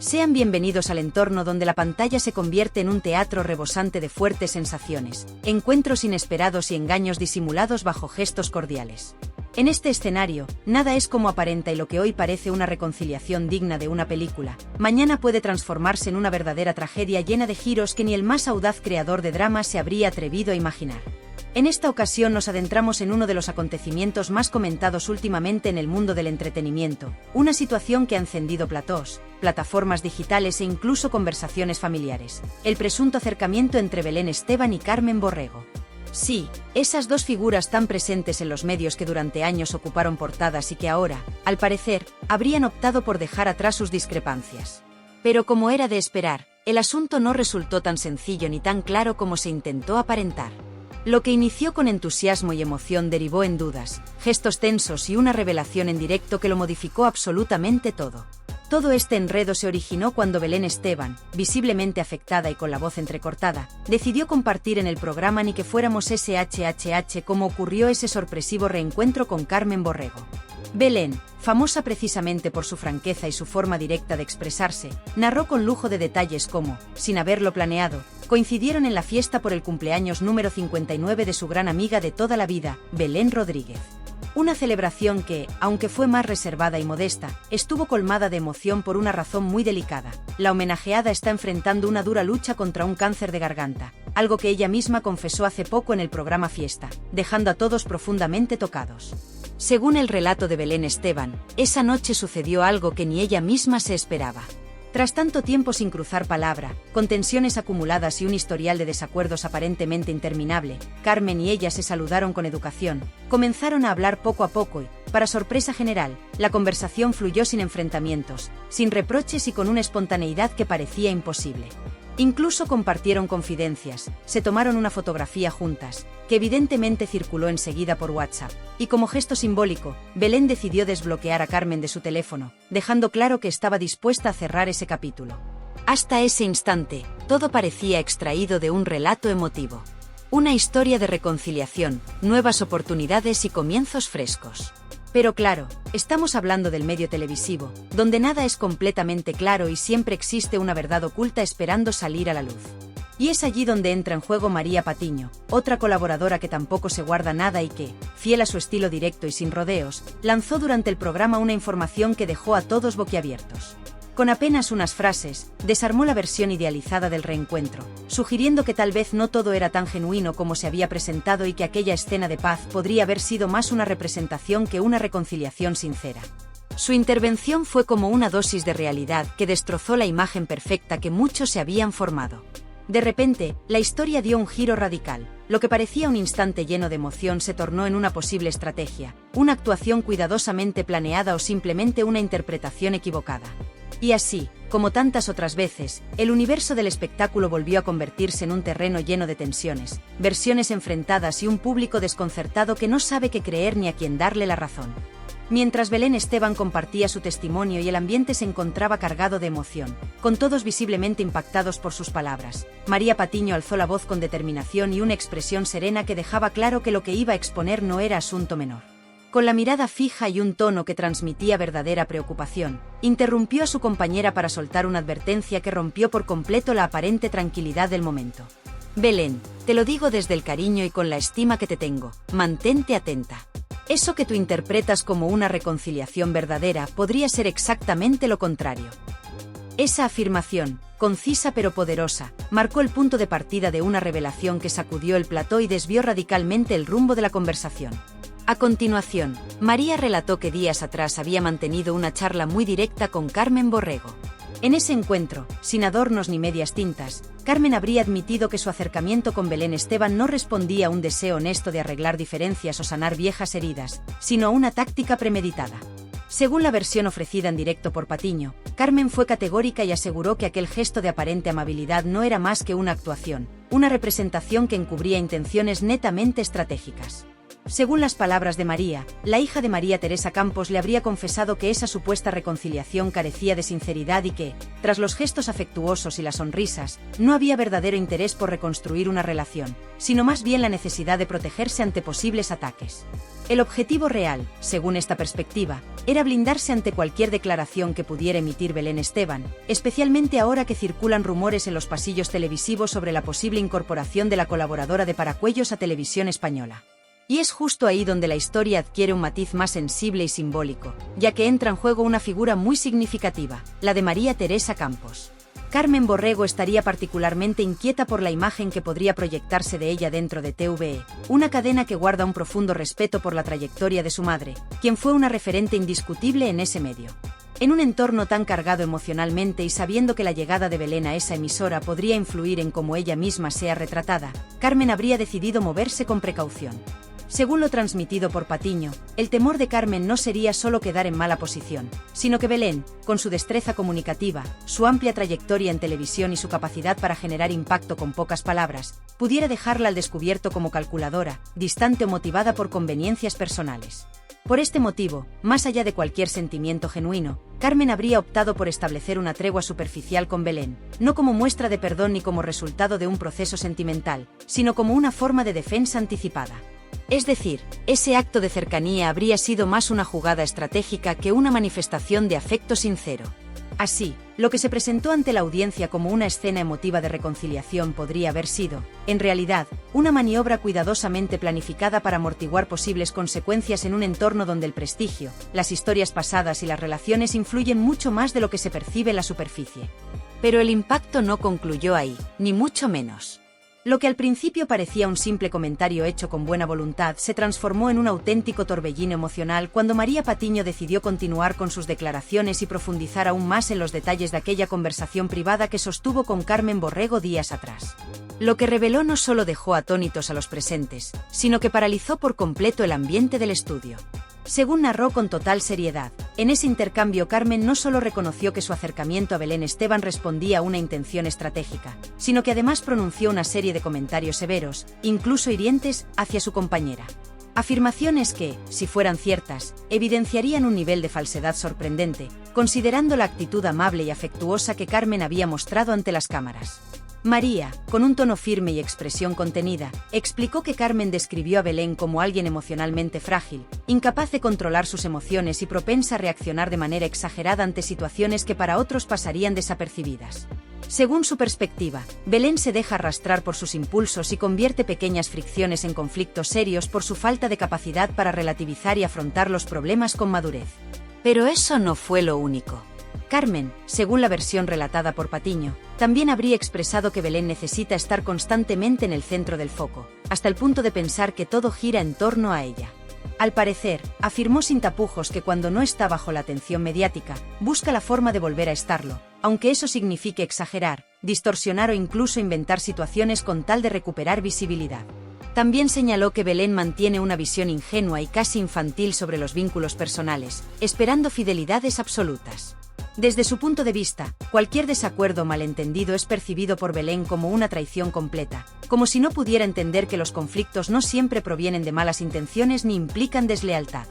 Sean bienvenidos al entorno donde la pantalla se convierte en un teatro rebosante de fuertes sensaciones, encuentros inesperados y engaños disimulados bajo gestos cordiales. En este escenario, nada es como aparenta y lo que hoy parece una reconciliación digna de una película, mañana puede transformarse en una verdadera tragedia llena de giros que ni el más audaz creador de drama se habría atrevido a imaginar. En esta ocasión nos adentramos en uno de los acontecimientos más comentados últimamente en el mundo del entretenimiento, una situación que ha encendido platós, plataformas digitales e incluso conversaciones familiares, el presunto acercamiento entre Belén Esteban y Carmen Borrego. Sí, esas dos figuras tan presentes en los medios que durante años ocuparon portadas y que ahora, al parecer, habrían optado por dejar atrás sus discrepancias. Pero como era de esperar, el asunto no resultó tan sencillo ni tan claro como se intentó aparentar. Lo que inició con entusiasmo y emoción derivó en dudas, gestos tensos y una revelación en directo que lo modificó absolutamente todo. Todo este enredo se originó cuando Belén Esteban, visiblemente afectada y con la voz entrecortada, decidió compartir en el programa Ni que fuéramos SHHH cómo ocurrió ese sorpresivo reencuentro con Carmen Borrego. Belén, famosa precisamente por su franqueza y su forma directa de expresarse, narró con lujo de detalles cómo, sin haberlo planeado, coincidieron en la fiesta por el cumpleaños número 59 de su gran amiga de toda la vida, Belén Rodríguez. Una celebración que, aunque fue más reservada y modesta, estuvo colmada de emoción por una razón muy delicada. La homenajeada está enfrentando una dura lucha contra un cáncer de garganta, algo que ella misma confesó hace poco en el programa Fiesta, dejando a todos profundamente tocados. Según el relato de Belén Esteban, esa noche sucedió algo que ni ella misma se esperaba. Tras tanto tiempo sin cruzar palabra, con tensiones acumuladas y un historial de desacuerdos aparentemente interminable, Carmen y ella se saludaron con educación, comenzaron a hablar poco a poco y, para sorpresa general, la conversación fluyó sin enfrentamientos, sin reproches y con una espontaneidad que parecía imposible. Incluso compartieron confidencias, se tomaron una fotografía juntas, que evidentemente circuló enseguida por WhatsApp, y como gesto simbólico, Belén decidió desbloquear a Carmen de su teléfono, dejando claro que estaba dispuesta a cerrar ese capítulo. Hasta ese instante, todo parecía extraído de un relato emotivo. Una historia de reconciliación, nuevas oportunidades y comienzos frescos. Pero claro, estamos hablando del medio televisivo, donde nada es completamente claro y siempre existe una verdad oculta esperando salir a la luz. Y es allí donde entra en juego María Patiño, otra colaboradora que tampoco se guarda nada y que, fiel a su estilo directo y sin rodeos, lanzó durante el programa una información que dejó a todos boquiabiertos. Con apenas unas frases, desarmó la versión idealizada del reencuentro, sugiriendo que tal vez no todo era tan genuino como se había presentado y que aquella escena de paz podría haber sido más una representación que una reconciliación sincera. Su intervención fue como una dosis de realidad que destrozó la imagen perfecta que muchos se habían formado. De repente, la historia dio un giro radical. Lo que parecía un instante lleno de emoción se tornó en una posible estrategia, una actuación cuidadosamente planeada o simplemente una interpretación equivocada. Y así, como tantas otras veces, el universo del espectáculo volvió a convertirse en un terreno lleno de tensiones, versiones enfrentadas y un público desconcertado que no sabe qué creer ni a quién darle la razón. Mientras Belén Esteban compartía su testimonio y el ambiente se encontraba cargado de emoción, con todos visiblemente impactados por sus palabras, María Patiño alzó la voz con determinación y una expresión serena que dejaba claro que lo que iba a exponer no era asunto menor. Con la mirada fija y un tono que transmitía verdadera preocupación, interrumpió a su compañera para soltar una advertencia que rompió por completo la aparente tranquilidad del momento. Belén, te lo digo desde el cariño y con la estima que te tengo, mantente atenta. Eso que tú interpretas como una reconciliación verdadera podría ser exactamente lo contrario. Esa afirmación, concisa pero poderosa, marcó el punto de partida de una revelación que sacudió el plató y desvió radicalmente el rumbo de la conversación. A continuación, María relató que días atrás había mantenido una charla muy directa con Carmen Borrego. En ese encuentro, sin adornos ni medias tintas, Carmen habría admitido que su acercamiento con Belén Esteban no respondía a un deseo honesto de arreglar diferencias o sanar viejas heridas, sino a una táctica premeditada. Según la versión ofrecida en directo por Patiño, Carmen fue categórica y aseguró que aquel gesto de aparente amabilidad no era más que una actuación, una representación que encubría intenciones netamente estratégicas. Según las palabras de María, la hija de María Teresa Campos le habría confesado que esa supuesta reconciliación carecía de sinceridad y que, tras los gestos afectuosos y las sonrisas, no había verdadero interés por reconstruir una relación, sino más bien la necesidad de protegerse ante posibles ataques. El objetivo real, según esta perspectiva, era blindarse ante cualquier declaración que pudiera emitir Belén Esteban, especialmente ahora que circulan rumores en los pasillos televisivos sobre la posible incorporación de la colaboradora de Paracuellos a Televisión Española. Y es justo ahí donde la historia adquiere un matiz más sensible y simbólico, ya que entra en juego una figura muy significativa, la de María Teresa Campos. Carmen Borrego estaría particularmente inquieta por la imagen que podría proyectarse de ella dentro de TVE, una cadena que guarda un profundo respeto por la trayectoria de su madre, quien fue una referente indiscutible en ese medio. En un entorno tan cargado emocionalmente y sabiendo que la llegada de Belén a esa emisora podría influir en cómo ella misma sea retratada, Carmen habría decidido moverse con precaución. Según lo transmitido por Patiño, el temor de Carmen no sería solo quedar en mala posición, sino que Belén, con su destreza comunicativa, su amplia trayectoria en televisión y su capacidad para generar impacto con pocas palabras, pudiera dejarla al descubierto como calculadora, distante o motivada por conveniencias personales. Por este motivo, más allá de cualquier sentimiento genuino, Carmen habría optado por establecer una tregua superficial con Belén, no como muestra de perdón ni como resultado de un proceso sentimental, sino como una forma de defensa anticipada. Es decir, ese acto de cercanía habría sido más una jugada estratégica que una manifestación de afecto sincero. Así, lo que se presentó ante la audiencia como una escena emotiva de reconciliación podría haber sido, en realidad, una maniobra cuidadosamente planificada para amortiguar posibles consecuencias en un entorno donde el prestigio, las historias pasadas y las relaciones influyen mucho más de lo que se percibe en la superficie. Pero el impacto no concluyó ahí, ni mucho menos. Lo que al principio parecía un simple comentario hecho con buena voluntad se transformó en un auténtico torbellino emocional cuando María Patiño decidió continuar con sus declaraciones y profundizar aún más en los detalles de aquella conversación privada que sostuvo con Carmen Borrego días atrás. Lo que reveló no solo dejó atónitos a los presentes, sino que paralizó por completo el ambiente del estudio. Según narró con total seriedad, en ese intercambio Carmen no solo reconoció que su acercamiento a Belén Esteban respondía a una intención estratégica, sino que además pronunció una serie de comentarios severos, incluso hirientes, hacia su compañera. Afirmaciones que, si fueran ciertas, evidenciarían un nivel de falsedad sorprendente, considerando la actitud amable y afectuosa que Carmen había mostrado ante las cámaras. María, con un tono firme y expresión contenida, explicó que Carmen describió a Belén como alguien emocionalmente frágil, incapaz de controlar sus emociones y propensa a reaccionar de manera exagerada ante situaciones que para otros pasarían desapercibidas. Según su perspectiva, Belén se deja arrastrar por sus impulsos y convierte pequeñas fricciones en conflictos serios por su falta de capacidad para relativizar y afrontar los problemas con madurez. Pero eso no fue lo único. Carmen, según la versión relatada por Patiño, también habría expresado que Belén necesita estar constantemente en el centro del foco, hasta el punto de pensar que todo gira en torno a ella. Al parecer, afirmó sin tapujos que cuando no está bajo la atención mediática, busca la forma de volver a estarlo, aunque eso signifique exagerar, distorsionar o incluso inventar situaciones con tal de recuperar visibilidad. También señaló que Belén mantiene una visión ingenua y casi infantil sobre los vínculos personales, esperando fidelidades absolutas. Desde su punto de vista, cualquier desacuerdo o malentendido es percibido por Belén como una traición completa, como si no pudiera entender que los conflictos no siempre provienen de malas intenciones ni implican deslealtad.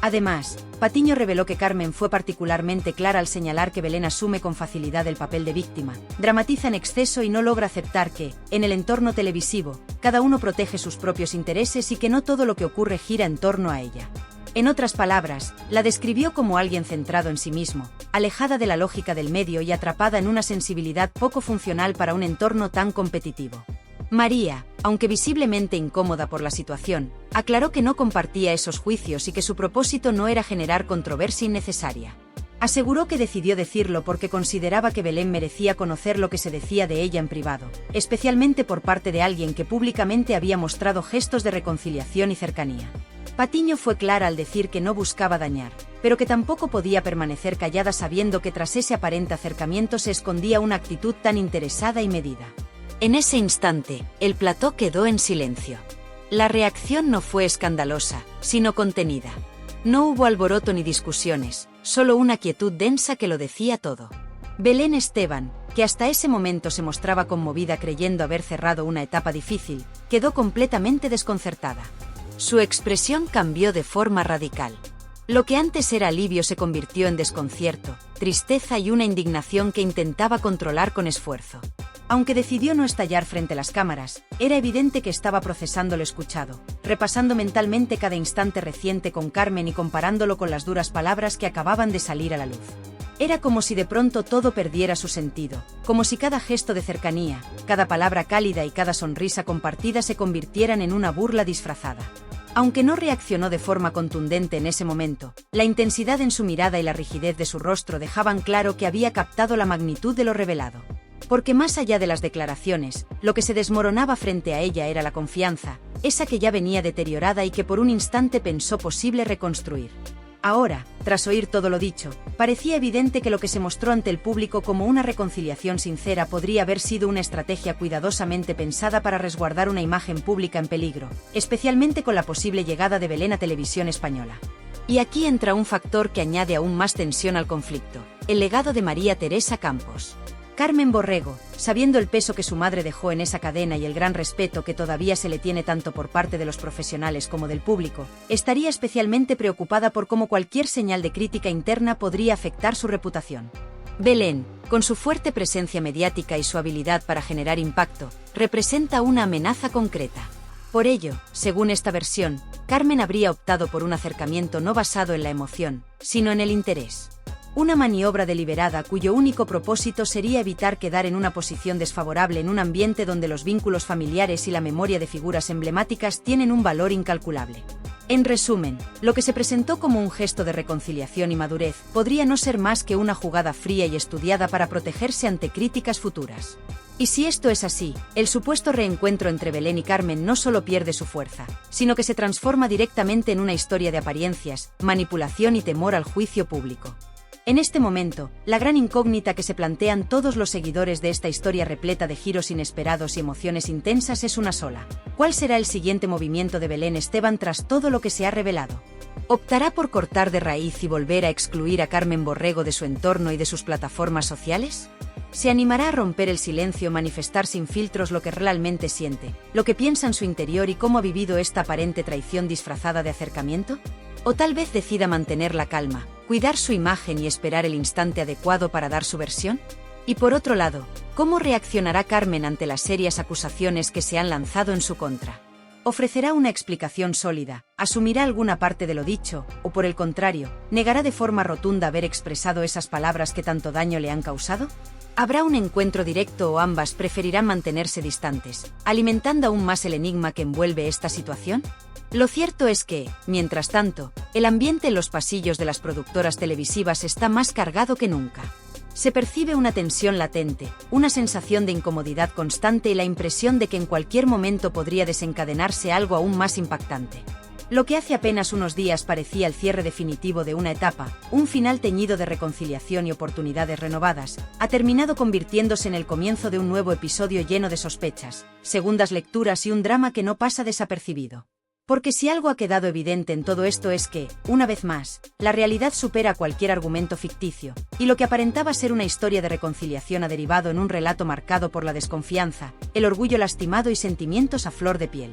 Además, Patiño reveló que Carmen fue particularmente clara al señalar que Belén asume con facilidad el papel de víctima, dramatiza en exceso y no logra aceptar que, en el entorno televisivo, cada uno protege sus propios intereses y que no todo lo que ocurre gira en torno a ella. En otras palabras, la describió como alguien centrado en sí mismo, alejada de la lógica del medio y atrapada en una sensibilidad poco funcional para un entorno tan competitivo. María, aunque visiblemente incómoda por la situación, aclaró que no compartía esos juicios y que su propósito no era generar controversia innecesaria. Aseguró que decidió decirlo porque consideraba que Belén merecía conocer lo que se decía de ella en privado, especialmente por parte de alguien que públicamente había mostrado gestos de reconciliación y cercanía. Patiño fue clara al decir que no buscaba dañar, pero que tampoco podía permanecer callada sabiendo que tras ese aparente acercamiento se escondía una actitud tan interesada y medida. En ese instante, el plató quedó en silencio. La reacción no fue escandalosa, sino contenida. No hubo alboroto ni discusiones, solo una quietud densa que lo decía todo. Belén Esteban, que hasta ese momento se mostraba conmovida creyendo haber cerrado una etapa difícil, quedó completamente desconcertada. Su expresión cambió de forma radical. Lo que antes era alivio se convirtió en desconcierto, tristeza y una indignación que intentaba controlar con esfuerzo. Aunque decidió no estallar frente a las cámaras, era evidente que estaba procesando lo escuchado, repasando mentalmente cada instante reciente con Carmen y comparándolo con las duras palabras que acababan de salir a la luz. Era como si de pronto todo perdiera su sentido, como si cada gesto de cercanía, cada palabra cálida y cada sonrisa compartida se convirtieran en una burla disfrazada. Aunque no reaccionó de forma contundente en ese momento, la intensidad en su mirada y la rigidez de su rostro dejaban claro que había captado la magnitud de lo revelado. Porque más allá de las declaraciones, lo que se desmoronaba frente a ella era la confianza, esa que ya venía deteriorada y que por un instante pensó posible reconstruir. Ahora, tras oír todo lo dicho, parecía evidente que lo que se mostró ante el público como una reconciliación sincera podría haber sido una estrategia cuidadosamente pensada para resguardar una imagen pública en peligro, especialmente con la posible llegada de Belén a Televisión Española. Y aquí entra un factor que añade aún más tensión al conflicto: el legado de María Teresa Campos. Carmen Borrego, sabiendo el peso que su madre dejó en esa cadena y el gran respeto que todavía se le tiene tanto por parte de los profesionales como del público, estaría especialmente preocupada por cómo cualquier señal de crítica interna podría afectar su reputación. Belén, con su fuerte presencia mediática y su habilidad para generar impacto, representa una amenaza concreta. Por ello, según esta versión, Carmen habría optado por un acercamiento no basado en la emoción, sino en el interés. Una maniobra deliberada cuyo único propósito sería evitar quedar en una posición desfavorable en un ambiente donde los vínculos familiares y la memoria de figuras emblemáticas tienen un valor incalculable. En resumen, lo que se presentó como un gesto de reconciliación y madurez podría no ser más que una jugada fría y estudiada para protegerse ante críticas futuras. Y si esto es así, el supuesto reencuentro entre Belén y Carmen no solo pierde su fuerza, sino que se transforma directamente en una historia de apariencias, manipulación y temor al juicio público. En este momento, la gran incógnita que se plantean todos los seguidores de esta historia repleta de giros inesperados y emociones intensas es una sola: ¿cuál será el siguiente movimiento de Belén Esteban tras todo lo que se ha revelado? ¿Optará por cortar de raíz y volver a excluir a Carmen Borrego de su entorno y de sus plataformas sociales? ¿Se animará a romper el silencio, manifestar sin filtros lo que realmente siente, lo que piensa en su interior y cómo ha vivido esta aparente traición disfrazada de acercamiento? ¿O tal vez decida mantener la calma, cuidar su imagen y esperar el instante adecuado para dar su versión? Y por otro lado, ¿cómo reaccionará Carmen ante las serias acusaciones que se han lanzado en su contra? ¿Ofrecerá una explicación sólida, asumirá alguna parte de lo dicho, o por el contrario, negará de forma rotunda haber expresado esas palabras que tanto daño le han causado? ¿Habrá un encuentro directo o ambas preferirán mantenerse distantes, alimentando aún más el enigma que envuelve esta situación? Lo cierto es que, mientras tanto, el ambiente en los pasillos de las productoras televisivas está más cargado que nunca. Se percibe una tensión latente, una sensación de incomodidad constante y la impresión de que en cualquier momento podría desencadenarse algo aún más impactante. Lo que hace apenas unos días parecía el cierre definitivo de una etapa, un final teñido de reconciliación y oportunidades renovadas, ha terminado convirtiéndose en el comienzo de un nuevo episodio lleno de sospechas, segundas lecturas y un drama que no pasa desapercibido. Porque si algo ha quedado evidente en todo esto es que, una vez más, la realidad supera cualquier argumento ficticio, y lo que aparentaba ser una historia de reconciliación ha derivado en un relato marcado por la desconfianza, el orgullo lastimado y sentimientos a flor de piel.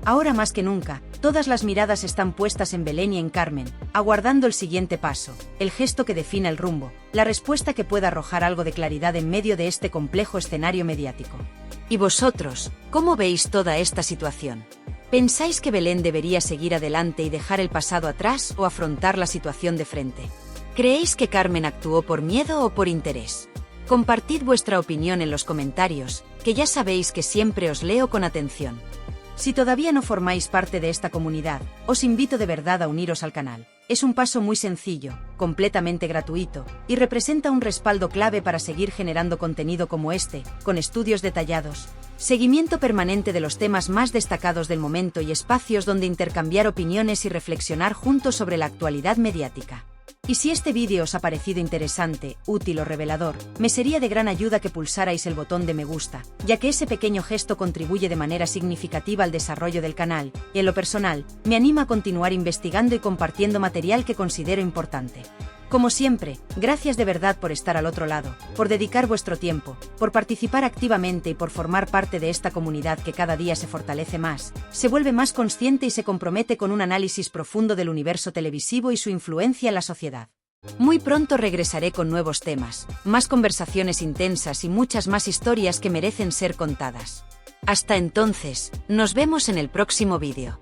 Ahora más que nunca, todas las miradas están puestas en Belén y en Carmen, aguardando el siguiente paso, el gesto que defina el rumbo, la respuesta que pueda arrojar algo de claridad en medio de este complejo escenario mediático. ¿Y vosotros, cómo veis toda esta situación? ¿Pensáis que Belén debería seguir adelante y dejar el pasado atrás o afrontar la situación de frente? ¿Creéis que Carmen actuó por miedo o por interés? Compartid vuestra opinión en los comentarios, que ya sabéis que siempre os leo con atención. Si todavía no formáis parte de esta comunidad, os invito de verdad a uniros al canal. Es un paso muy sencillo, completamente gratuito, y representa un respaldo clave para seguir generando contenido como este, con estudios detallados, seguimiento permanente de los temas más destacados del momento y espacios donde intercambiar opiniones y reflexionar juntos sobre la actualidad mediática. Y si este vídeo os ha parecido interesante, útil o revelador, me sería de gran ayuda que pulsarais el botón de me gusta, ya que ese pequeño gesto contribuye de manera significativa al desarrollo del canal, y en lo personal, me anima a continuar investigando y compartiendo material que considero importante. Como siempre, gracias de verdad por estar al otro lado, por dedicar vuestro tiempo, por participar activamente y por formar parte de esta comunidad que cada día se fortalece más, se vuelve más consciente y se compromete con un análisis profundo del universo televisivo y su influencia en la sociedad. Muy pronto regresaré con nuevos temas, más conversaciones intensas y muchas más historias que merecen ser contadas. Hasta entonces, nos vemos en el próximo vídeo.